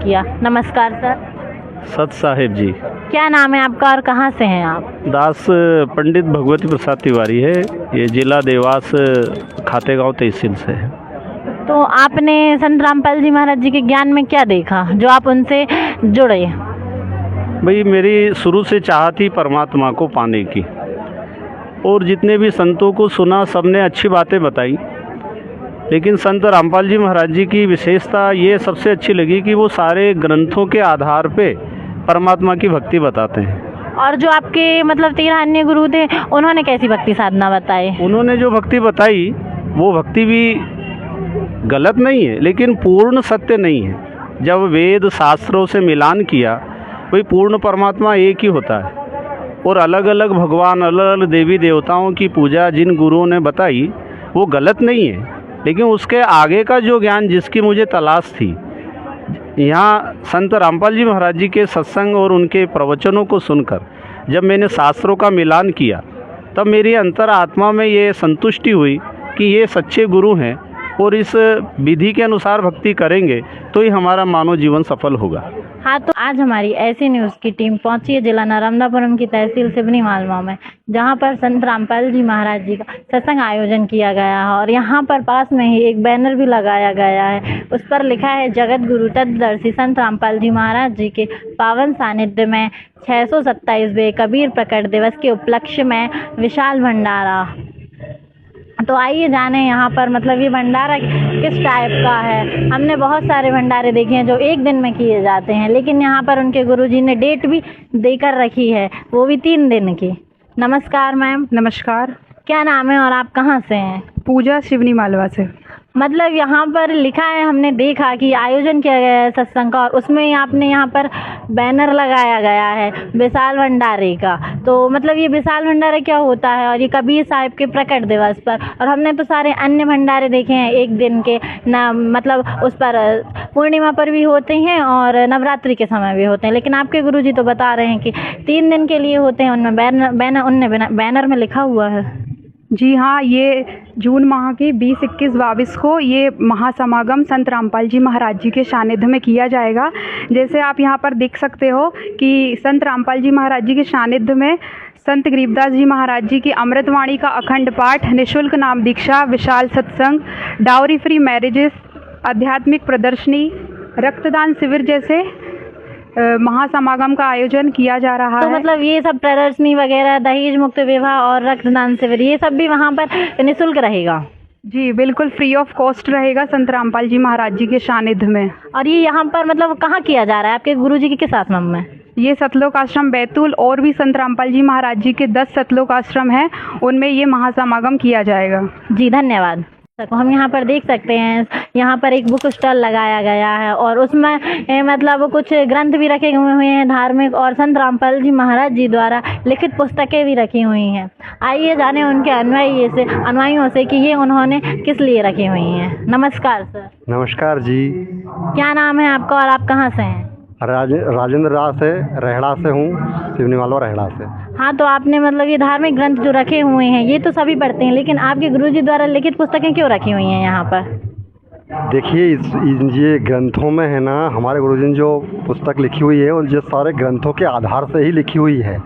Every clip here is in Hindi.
किया। नमस्कार सर। सत साहिब जी। क्या नाम है आपका और कहाँ से हैं आप? दास पंडित भगवती प्रसाद तिवारी है। ये जिला देवास खातेगांव तहसील से है। तो आपने संत रामपाल जी महाराज जी के ज्ञान में क्या देखा जो आप उनसे जुड़े? भाई मेरी शुरू से चाह थी परमात्मा को पाने की, और जितने भी संतों को सुना सबने अच्छी बातें बताई, लेकिन संत रामपाल जी महाराज जी की विशेषता ये सबसे अच्छी लगी कि वो सारे ग्रंथों के आधार पे परमात्मा की भक्ति बताते हैं। और जो आपके मतलब 13 अन्य गुरु थे उन्होंने कैसी भक्ति साधना बताई? उन्होंने जो भक्ति बताई वो भक्ति भी गलत नहीं है, लेकिन पूर्ण सत्य नहीं है। जब वेद शास्त्रों से मिलान किया, वही पूर्ण परमात्मा एक ही होता है, और अलग अलग भगवान, अलग अलग देवी देवताओं की पूजा जिन गुरुओं ने बताई वो गलत नहीं है, लेकिन उसके आगे का जो ज्ञान जिसकी मुझे तलाश थी, यहाँ संत रामपाल जी महाराज जी के सत्संग और उनके प्रवचनों को सुनकर जब मैंने शास्त्रों का मिलान किया, तब मेरी अंतरात्मा में ये संतुष्टि हुई कि ये सच्चे गुरु हैं, और इस विधि के अनुसार भक्ति करेंगे तो ही हमारा मानव जीवन सफल होगा। हाँ, तो आज हमारी ऐसी न्यूज़ की टीम पहुंची है जिला नर्मदापुरम की तहसील सिवनी मालवा में, जहां पर संत रामपाल जी महाराज जी का सत्संग आयोजन किया गया है। और यहां पर पास में ही एक बैनर भी लगाया गया है, उस पर लिखा है जगत गुरु तत्वदर्शी संत रामपाल जी महाराज जी के पावन सानिध्य में 627वें कबीर प्रकट दिवस के उपलक्ष्य में विशाल भंडारा। तो आइए जाने यहाँ पर मतलब ये भंडारा किस टाइप का है। हमने बहुत सारे भंडारे देखे हैं जो एक दिन में किए जाते हैं, लेकिन यहाँ पर उनके गुरुजी ने डेट भी देकर रखी है, वो भी 3 दिन की। नमस्कार मैम। नमस्कार। क्या नाम है और आप कहाँ से हैं? पूजा, सिवनी मालवा से। मतलब यहाँ पर लिखा है, हमने देखा कि आयोजन किया गया है सत्संग का, और उसमें आपने यहाँ पर बैनर लगाया गया है विशाल भंडारे का। तो मतलब ये विशाल भंडारा क्या होता है, और ये कबीर साहिब के प्रकट दिवस पर? और हमने तो सारे अन्य भंडारे देखे हैं एक दिन के ना, मतलब उस पर पूर्णिमा पर भी होते हैं और नवरात्रि के समय भी होते हैं, लेकिन आपके गुरुजी तो बता रहे हैं कि 3 दिन के लिए होते हैं। उनमें बैनर में लिखा हुआ है। जी हाँ, ये जून माह की 20, 21, 22 को ये महासमागम संत रामपाल जी महाराज जी के सानिध्य में किया जाएगा। जैसे आप यहाँ पर देख सकते हो कि संत रामपाल जी महाराज जी के सानिध्य में संत गरीबदास जी महाराज जी की अमृतवाणी का अखंड पाठ, निःशुल्क नाम दीक्षा, विशाल सत्संग, डाउरी फ्री मैरिजेस, आध्यात्मिक प्रदर्शनी, रक्तदान शिविर जैसे महासमागम का आयोजन किया जा रहा है। तो मतलब ये सब प्रदर्शनी वगैरह, दहेज मुक्त विवाह और रक्तदान शिविर, ये सब भी वहाँ पर निःशुल्क रहेगा? जी बिल्कुल, फ्री ऑफ कॉस्ट रहेगा संत रामपाल जी महाराज जी के सानिध्य में। और ये यहाँ पर मतलब कहाँ किया जा रहा है, आपके गुरुजी के किस आश्रम में? ये सतलोक आश्रम बैतूल, और भी संत रामपाल जी महाराज जी के 10 सतलोक आश्रम हैं, उनमें ये महासमागम किया जाएगा। जी धन्यवाद। तो हम यहाँ पर देख सकते हैं, यहाँ पर एक बुक स्टॉल लगाया गया है, और उसमें मतलब कुछ ग्रंथ भी रखे हुए हैं धार्मिक, और संत रामपाल जी महाराज जी द्वारा लिखित पुस्तकें भी रखी हुई हैं। आइए जाने उनके अनुयायियों से कि ये उन्होंने किस लिए रखी हुई हैं। नमस्कार सर। नमस्कार जी। क्या नाम है आपका और आप कहाँ से हैं? राजेंद्र राज से, रहड़ा से हूँ, सिवनी मालवा रहड़ा से। हाँ, तो आपने मतलब ये धार्मिक ग्रंथ जो रखे हुए हैं ये तो सभी पढ़ते हैं, लेकिन आपके गुरुजी द्वारा लिखित पुस्तकें क्यों रखी हुई हैं यहाँ पर? देखिए, ये ग्रंथों में है ना, हमारे गुरुजी ने जो पुस्तक लिखी हुई है और ये सारे ग्रंथों के आधार से ही लिखी हुई है।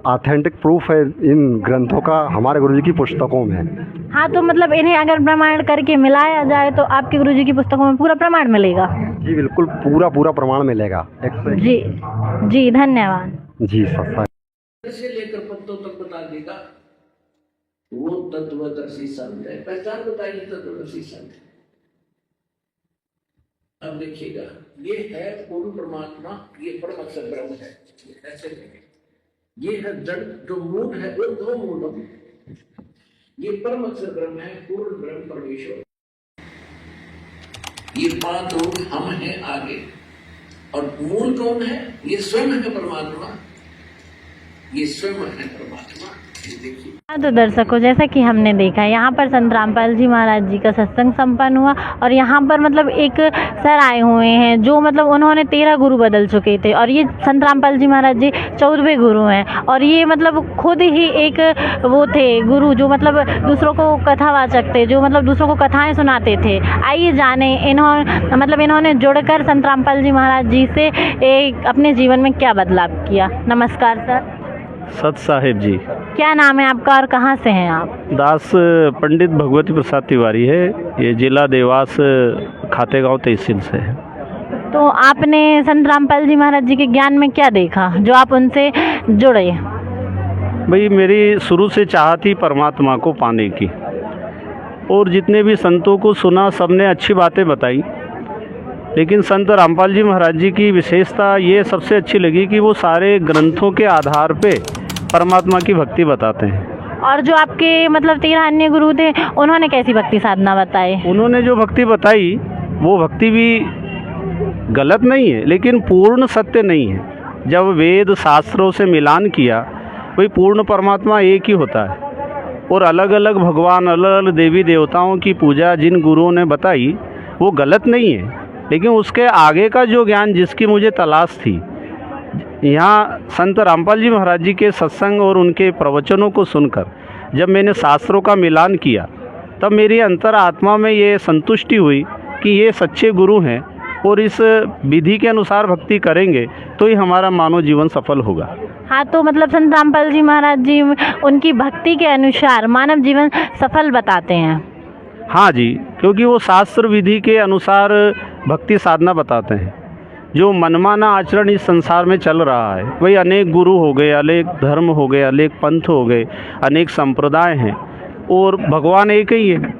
ऑथेंटिक प्रूफ है इन ग्रंथों का हमारे गुरुजी की पुस्तकों में। हाँ, तो मतलब इन्हें अगर प्रमाण करके मिलाया जाए तो आपके गुरुजी की पुस्तकों में पूरा प्रमाण मिलेगा? जी बिल्कुल, पूरा प्रमाण मिलेगा। जी धन्यवाद। जी सर। से लेकर पत्तों तक बता देगा, वो तत्वदर्शी संत है। पहचान बताइए तत्वदर्शी संत। अब देखिएगा, ये है पूर्ण परमात्मा, ये परम अक्षर ब्रह्म है। ऐसे ये है जड़, जो मूल है वो 2 मूल, ये परम अक्षर ब्रह्म है, पूर्ण ब्रह्म परमेश्वर। ये 5 लोग हम हैं आगे, और मूल कौन है? ये स्वयं है परमात्मा, ये स्वयं है परमात्मा। देखिए। हाँ, तो दर्शकों, जैसा कि हमने देखा यहाँ पर संत रामपाल जी महाराज जी का सत्संग संपन्न हुआ और यहाँ पर मतलब एक सर आए हुए हैं जो मतलब उन्होंने 13 गुरु बदल चुके थे और ये संत रामपाल जी महाराज जी 14वें गुरु हैं और ये मतलब खुद ही एक वो थे गुरु जो मतलब दूसरों को कथावाचक थे, जो मतलब दूसरों को कथाएं सुनाते थे। आइए जाने इन्होंने जुड़कर संत रामपाल जी महाराज जी से एक अपने जीवन में क्या बदलाव किया। नमस्कार सर। सत साहेब जी। क्या नाम है आपका और कहाँ से हैं आप? दास पंडित भगवती प्रसाद तिवारी है, ये जिला देवास खातेगांव तहसील से है। तो आपने संत रामपाल जी महाराज जी के ज्ञान में क्या देखा जो आप उनसे जुड़े? भाई मेरी शुरू से चाह थी परमात्मा को पाने की, और जितने भी संतों को सुना सबने अच्छी बातें बताई, लेकिन संत रामपाल जी महाराज जी की विशेषता ये सबसे अच्छी लगी कि वो सारे ग्रंथों के आधार पे परमात्मा की भक्ति बताते हैं। और जो आपके मतलब 13 अन्य गुरु थे उन्होंने कैसी भक्ति साधना बताई? उन्होंने जो भक्ति बताई वो भक्ति भी गलत नहीं है, लेकिन पूर्ण सत्य नहीं है। जब वेद शास्त्रों से मिलान किया, वही पूर्ण परमात्मा एक ही होता है। और अलग अलग भगवान, अलग अलग देवी देवताओं की पूजा जिन गुरुओं ने बताई वो गलत नहीं है, लेकिन उसके आगे का जो ज्ञान जिसकी मुझे तलाश थी, यहाँ संत रामपाल जी महाराज जी के सत्संग और उनके प्रवचनों को सुनकर जब मैंने शास्त्रों का मिलान किया, तब मेरी अंतर आत्मा में ये संतुष्टि हुई कि ये सच्चे गुरु हैं और इस विधि के अनुसार भक्ति करेंगे तो ही हमारा मानव जीवन सफल होगा। हाँ, तो मतलब संत रामपाल जी महाराज जी उनकी भक्ति के अनुसार मानव जीवन सफल बताते हैं। हाँ जी, क्योंकि वो शास्त्र विधि के अनुसार भक्ति साधना बताते हैं। जो मनमाना आचरण इस संसार में चल रहा है, वही अनेक गुरु हो गए, अनेक धर्म हो गए, अनेक पंथ हो गए, अनेक संप्रदाय हैं और भगवान एक ही है,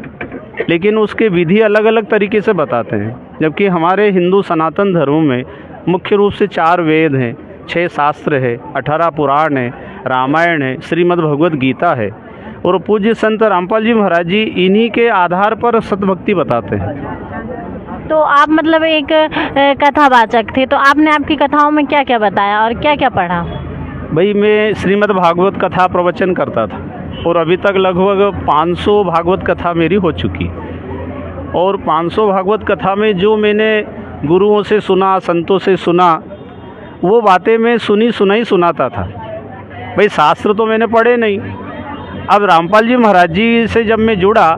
लेकिन उसके विधि अलग अलग तरीके से बताते हैं। जबकि हमारे हिंदू सनातन धर्म में मुख्य रूप से 4 वेद हैं, 6 शास्त्र है, 18 पुराण है, रामायण है, श्रीमद् भगवद गीता है, और पूज्य संत रामपाल जी महाराज जी इन्हीं के आधार पर सतभक्ति बताते हैं। तो आप मतलब एक कथावाचक थे, तो आपने आपकी कथाओं में क्या क्या बताया और क्या क्या पढ़ा? भाई मैं श्रीमद् भागवत कथा प्रवचन करता था और अभी तक लगभग 500 भागवत कथा मेरी हो चुकी, और 500 भागवत कथा में जो मैंने गुरुओं से सुना, संतों से सुना, वो बातें मैं सुनाई सुनाता था। भाई शास्त्र तो मैंने पढ़े नहीं। अब रामपाल जी महाराज जी से जब मैं जुड़ा,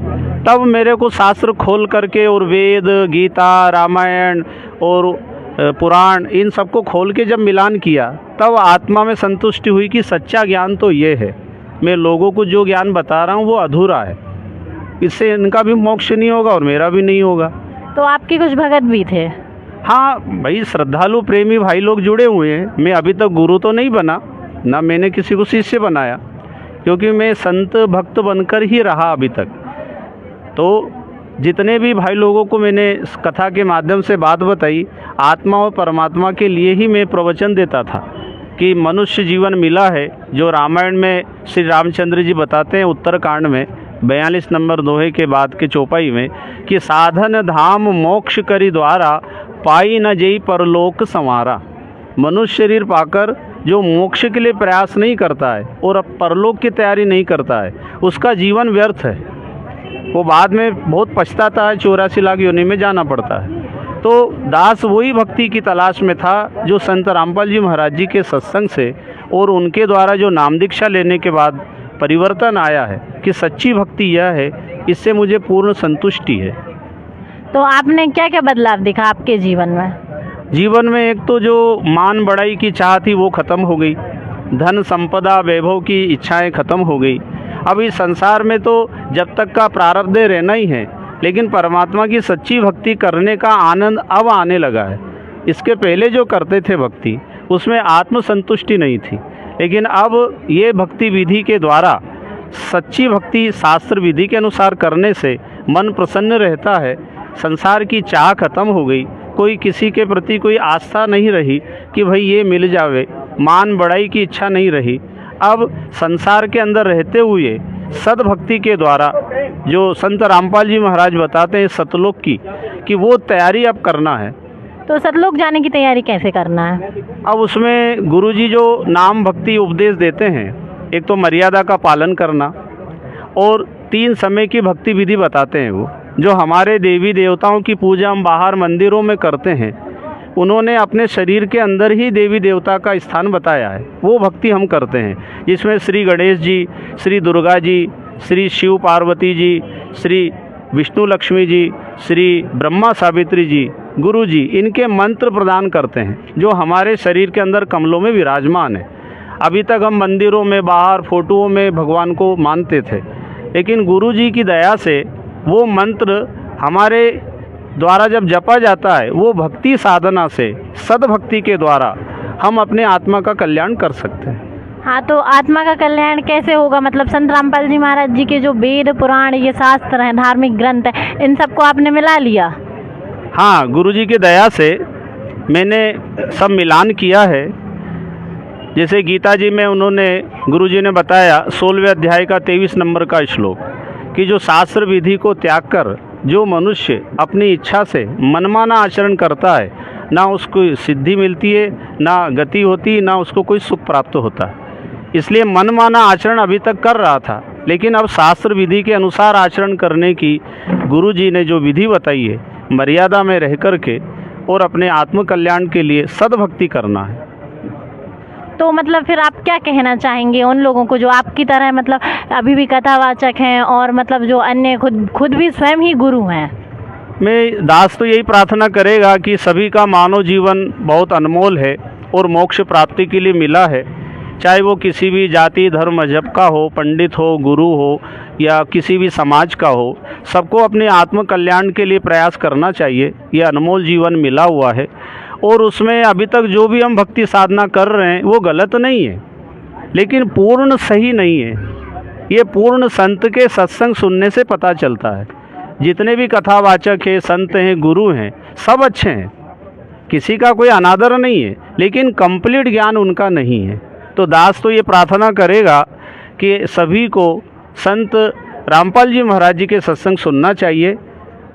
तब मेरे को शास्त्र खोल करके और वेद, गीता, रामायण और पुराण, इन सबको खोल के जब मिलान किया, तब आत्मा में संतुष्टि हुई कि सच्चा ज्ञान तो ये है। मैं लोगों को जो ज्ञान बता रहा हूँ वो अधूरा है, इससे इनका भी मोक्ष नहीं होगा और मेरा भी नहीं होगा। तो आपके कुछ भगत भी थे? हाँ भाई, श्रद्धालु प्रेमी भाई लोग जुड़े हुए हैं। मैं अभी तक गुरु तो नहीं बना, ना मैंने किसी को शिष्य बनाया, क्योंकि मैं संत भक्त बनकर ही रहा अभी तक। तो जितने भी भाई लोगों को मैंने कथा के माध्यम से बात बताई, आत्मा और परमात्मा के लिए ही मैं प्रवचन देता था कि मनुष्य जीवन मिला है, जो रामायण में श्री रामचंद्र जी बताते हैं उत्तरकांड में 42 नंबर दोहे के बाद के चौपाई में, कि साधन धाम मोक्ष करी द्वारा पाई न जई परलोक संवारा। मनुष्य शरीर पाकर जो मोक्ष के लिए प्रयास नहीं करता है और अब परलोक की तैयारी नहीं करता है, उसका जीवन व्यर्थ है। वो बाद में बहुत पछताता है, 84 लाख योनि में जाना पड़ता है। तो दास वही भक्ति की तलाश में था जो संत रामपाल जी महाराज जी के सत्संग से और उनके द्वारा जो नाम दीक्षा लेने के बाद परिवर्तन आया है कि सच्ची भक्ति यह है, इससे मुझे पूर्ण संतुष्टि है। तो आपने क्या क्या बदलाव देखा आपके जीवन में? जीवन में एक तो जो मान बढ़ाई की चाह थी वो ख़त्म हो गई, धन संपदा वैभव की इच्छाएं ख़त्म हो गई। अब इस संसार में तो जब तक का प्रारब्ध रहना ही है, लेकिन परमात्मा की सच्ची भक्ति करने का आनंद अब आने लगा है। इसके पहले जो करते थे भक्ति, उसमें आत्मसंतुष्टि नहीं थी, लेकिन अब ये भक्ति विधि के द्वारा सच्ची भक्ति शास्त्र विधि के अनुसार करने से मन प्रसन्न रहता है। संसार की चाह खत्म हो गई, कोई किसी के प्रति कोई आस्था नहीं रही कि भाई ये मिल जावे, मान बढ़ाई की इच्छा नहीं रही। अब संसार के अंदर रहते हुए सद्भक्ति के द्वारा जो संत रामपाल जी महाराज बताते हैं सतलोक की, कि वो तैयारी अब करना है। तो सतलोक जाने की तैयारी कैसे करना है? अब उसमें गुरुजी जो नाम भक्ति उपदेश देते हैं, एक तो मर्यादा का पालन करना, और 3 समय की भक्ति विधि बताते हैं वो, जो हमारे देवी देवताओं की पूजा हम बाहर मंदिरों में करते हैं, उन्होंने अपने शरीर के अंदर ही देवी देवता का स्थान बताया है, वो भक्ति हम करते हैं, जिसमें श्री गणेश जी, श्री दुर्गा जी, श्री शिव पार्वती जी, श्री विष्णु लक्ष्मी जी, श्री ब्रह्मा सावित्री जी, गुरु जी, इनके मंत्र प्रदान करते हैं, जो हमारे शरीर के अंदर कमलों में विराजमान है। अभी तक हम मंदिरों में बाहर फोटोओं में भगवान को मानते थे, लेकिन गुरु जी की दया से वो मंत्र हमारे द्वारा जब जपा जाता है, वो भक्ति साधना से, सद्भक्ति के द्वारा हम अपने आत्मा का कल्याण कर सकते हैं। हाँ, तो आत्मा का कल्याण कैसे होगा? मतलब संत रामपाल जी महाराज जी के जो वेद पुराण, ये शास्त्र हैं, धार्मिक ग्रंथ हैं, इन सबको आपने मिला लिया? हाँ, गुरु जी की दया से मैंने सब मिलान किया है। जैसे गीता जी में उन्होंने, गुरु जी ने बताया 16वें अध्याय का 23 नंबर का श्लोक, कि जो शास्त्र विधि को त्याग कर जो मनुष्य अपनी इच्छा से मनमाना आचरण करता है, ना उसको सिद्धि मिलती है, ना गति होती, ना उसको कोई सुख प्राप्त होता है। इसलिए मनमाना आचरण अभी तक कर रहा था, लेकिन अब शास्त्र विधि के अनुसार आचरण करने की गुरु जी ने जो विधि बताई है, मर्यादा में रह कर के और अपने आत्म कल्याण के लिए सद्भक्ति करना है। तो मतलब फिर आप क्या कहना चाहेंगे उन लोगों को जो आपकी तरह मतलब अभी भी कथावाचक हैं और मतलब जो अन्य खुद भी स्वयं ही गुरु हैं? मैं दास तो यही प्रार्थना करेगा कि सभी का मानव जीवन बहुत अनमोल है और मोक्ष प्राप्ति के लिए मिला है, चाहे वो किसी भी जाति धर्म मजहब का हो, पंडित हो, गुरु हो, या किसी भी समाज का हो, सबको अपने आत्म कल्याण के लिए प्रयास करना चाहिए। ये अनमोल जीवन मिला हुआ है, और उसमें अभी तक जो भी हम भक्ति साधना कर रहे हैं वो गलत नहीं है, लेकिन पूर्ण सही नहीं है। ये पूर्ण संत के सत्संग सुनने से पता चलता है। जितने भी कथावाचक हैं, संत हैं, गुरु हैं, सब अच्छे हैं, किसी का कोई अनादर नहीं है, लेकिन कंप्लीट ज्ञान उनका नहीं है। तो दास तो ये प्रार्थना करेगा कि सभी को संत रामपाल जी महाराज जी के सत्संग सुनना चाहिए,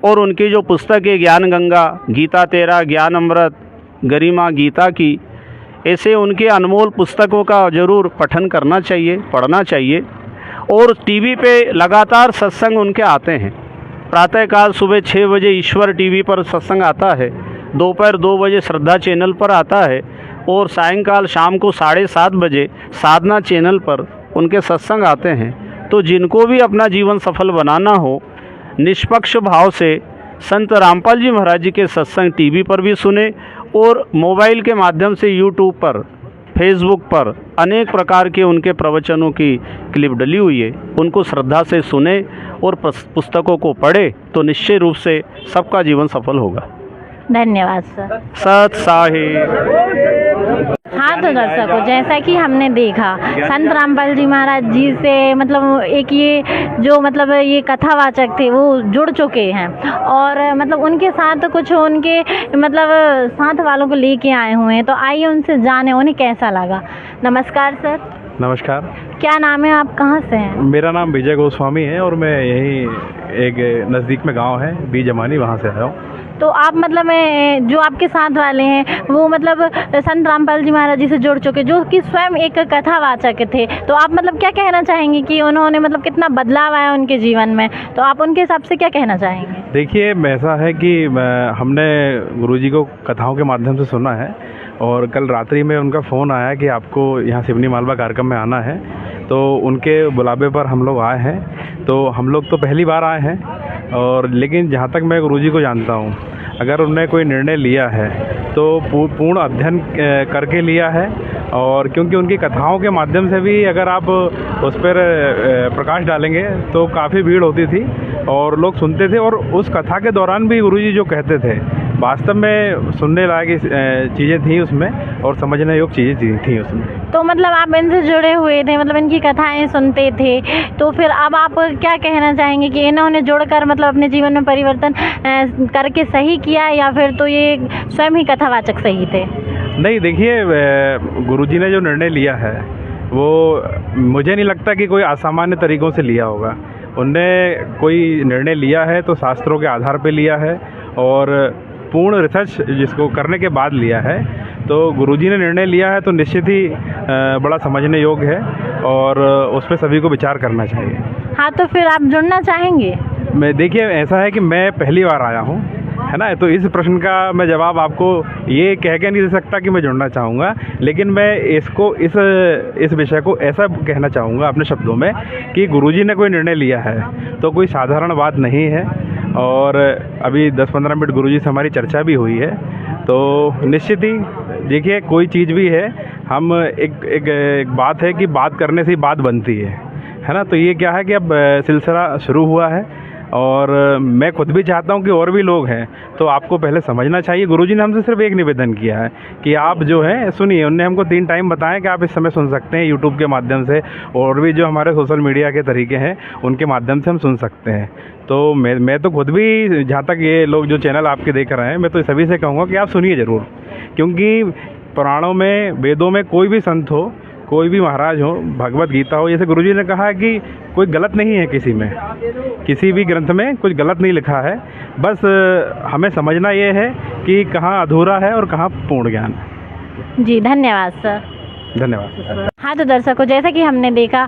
और उनकी जो पुस्तक है ज्ञान गंगा, गीता तेरा, ज्ञान अमृत, गरिमा गीता की, ऐसे उनके अनमोल पुस्तकों का ज़रूर पठन करना चाहिए, पढ़ना चाहिए। और टीवी पे लगातार सत्संग उनके आते हैं। प्रातःकाल सुबह 6 बजे ईश्वर टीवी पर सत्संग आता है, दोपहर 2 बजे श्रद्धा चैनल पर आता है, और सायंकाल शाम को 7:30 बजे साधना चैनल पर उनके सत्संग आते हैं। तो जिनको भी अपना जीवन सफल बनाना हो, निष्पक्ष भाव से संत रामपाल जी महाराज जी के सत्संग टीवी पर भी सुने, और मोबाइल के माध्यम से यूट्यूब पर, फेसबुक पर अनेक प्रकार के उनके प्रवचनों की क्लिप डली हुई है, उनको श्रद्धा से सुने और पुस्तकों को पढ़े, तो निश्चय रूप से सबका जीवन सफल होगा। धन्यवाद सर। सत साहिब। हाँ, तो दर्शकों, जैसा कि हमने देखा संत रामपाल जी महाराज जी से मतलब एक ये जो मतलब ये कथावाचक थे वो जुड़ चुके हैं, और मतलब उनके साथ कुछ उनके मतलब साथ वालों को लेके आए हुए हैं। तो आइए उनसे जाने उन्हें कैसा लगा। नमस्कार सर। नमस्कार। क्या नाम है, आप कहाँ से हैं? मेरा नाम विजय गोस्वामी है, और मैं यहीं एक नज़दीक में गांव है बी जमानी, वहाँ से आया हूँ। तो आप मतलब जो आपके साथ वाले हैं वो मतलब संत रामपाल जी महाराज जी से जुड़ चुके, जो कि स्वयं एक कथावाचक थे, तो आप मतलब क्या कहना चाहेंगे कि उन्होंने मतलब कितना बदलाव आया उनके जीवन में? तो आप उनके हिसाब से क्या कहना चाहेंगे? देखिए, ऐसा है कि हमने गुरुजी को कथाओं के माध्यम से सुना है, और कल रात्रि में उनका फ़ोन आया कि आपको यहाँ सिवनी मालवा कार्यक्रम में आना है, तो उनके बुलावे पर हम लोग आए हैं। तो हम लोग तो पहली बार आए हैं, और लेकिन जहाँ तक मैं गुरुजी को जानता हूँ, अगर उन्होंने कोई निर्णय लिया है तो पूर्ण अध्ययन करके लिया है, और क्योंकि उनकी कथाओं के माध्यम से भी अगर आप उस पर प्रकाश डालेंगे तो काफ़ी भीड़ होती थी और लोग सुनते थे, और उस कथा के दौरान भी गुरुजी जो कहते थे वास्तव में सुनने लायक चीज़ें थी उसमें, और समझने योग्य चीज़ें थी उसमें। तो मतलब आप इनसे जुड़े हुए थे, मतलब इनकी कथाएं सुनते थे, तो फिर अब आप क्या कहना चाहेंगे कि इन्होंने जुड़कर मतलब अपने जीवन में परिवर्तन करके सही किया, या फिर तो ये स्वयं ही कथावाचक सही थे? नहीं, देखिए, गुरुजी ने जो निर्णय लिया है वो मुझे नहीं लगता कि कोई असामान्य तरीक़ों से लिया होगा। उनने कोई निर्णय लिया है तो शास्त्रों के आधार पर लिया है, और पूर्ण रिसर्च जिसको करने के बाद लिया है। तो गुरुजी ने निर्णय लिया है तो निश्चित ही बड़ा समझने योग्य है और उस पर सभी को विचार करना चाहिए। हाँ, तो फिर आप जुड़ना चाहेंगे? मैं देखिए ऐसा है कि मैं पहली बार आया हूँ, है ना, तो इस प्रश्न का मैं जवाब आपको ये कह के नहीं दे सकता कि मैं जुड़ना चाहूँगा, लेकिन मैं इसको इस विषय को ऐसा कहना चाहूँगा अपने शब्दों में कि गुरुजी ने कोई निर्णय लिया है तो कोई साधारण बात नहीं है। और अभी 10-15 मिनट गुरुजी से हमारी चर्चा भी हुई है, तो निश्चित ही देखिए कोई चीज़ भी है, हम एक बात है कि बात करने से ही बात बनती है ना। तो ये क्या है कि अब सिलसिला शुरू हुआ है और मैं खुद भी चाहता हूँ कि और भी लोग हैं, तो आपको पहले समझना चाहिए। गुरुजी ने हमसे सिर्फ एक निवेदन किया है कि आप जो है सुनिए, उनने हमको 3 टाइम बताया कि आप इस समय सुन सकते हैं यूट्यूब के माध्यम से, और भी जो हमारे सोशल मीडिया के तरीके हैं उनके माध्यम से हम सुन सकते हैं। तो मैं तो खुद भी, जहाँ तक ये लोग जो चैनल आपके देख रहे हैं, मैं तो सभी से कहूँगा कि आप सुनिए ज़रूर, क्योंकि पुराणों में, वेदों में कोई भी संत हो, कोई भी महाराज हो, भगवत गीता हो, जैसे गुरुजी ने कहा है कि कोई गलत नहीं है किसी भी ग्रंथ में कुछ गलत नहीं लिखा है, बस हमें समझना ये है कि कहाँ अधूरा है और कहाँ पूर्ण ज्ञान है। जी, धन्यवाद सर। धन्यवाद। हाँ, तो दर्शकों, जैसा कि हमने देखा,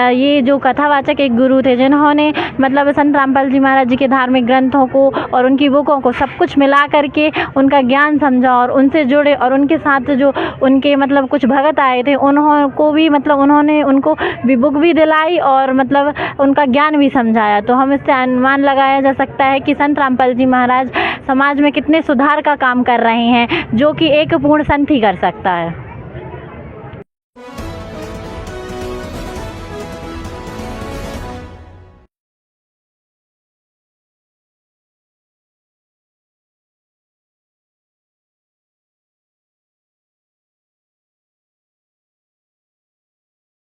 ये जो कथावाचक एक गुरु थे जिन्होंने मतलब संत रामपाल जी महाराज जी के धार्मिक ग्रंथों को और उनकी बुकों को सब कुछ मिला करके उनका ज्ञान समझा और उनसे जुड़े, और उनके साथ जो उनके मतलब कुछ भगत आए थे उनको भी मतलब उन्होंने उनको भी बुक भी दिलाई और मतलब उनका ज्ञान भी समझाया। तो हम इससे अनुमान लगाया जा सकता है कि संत रामपाल जी महाराज समाज में कितने सुधार का काम कर रहे हैं, जो कि एक पूर्ण संत ही कर सकता है।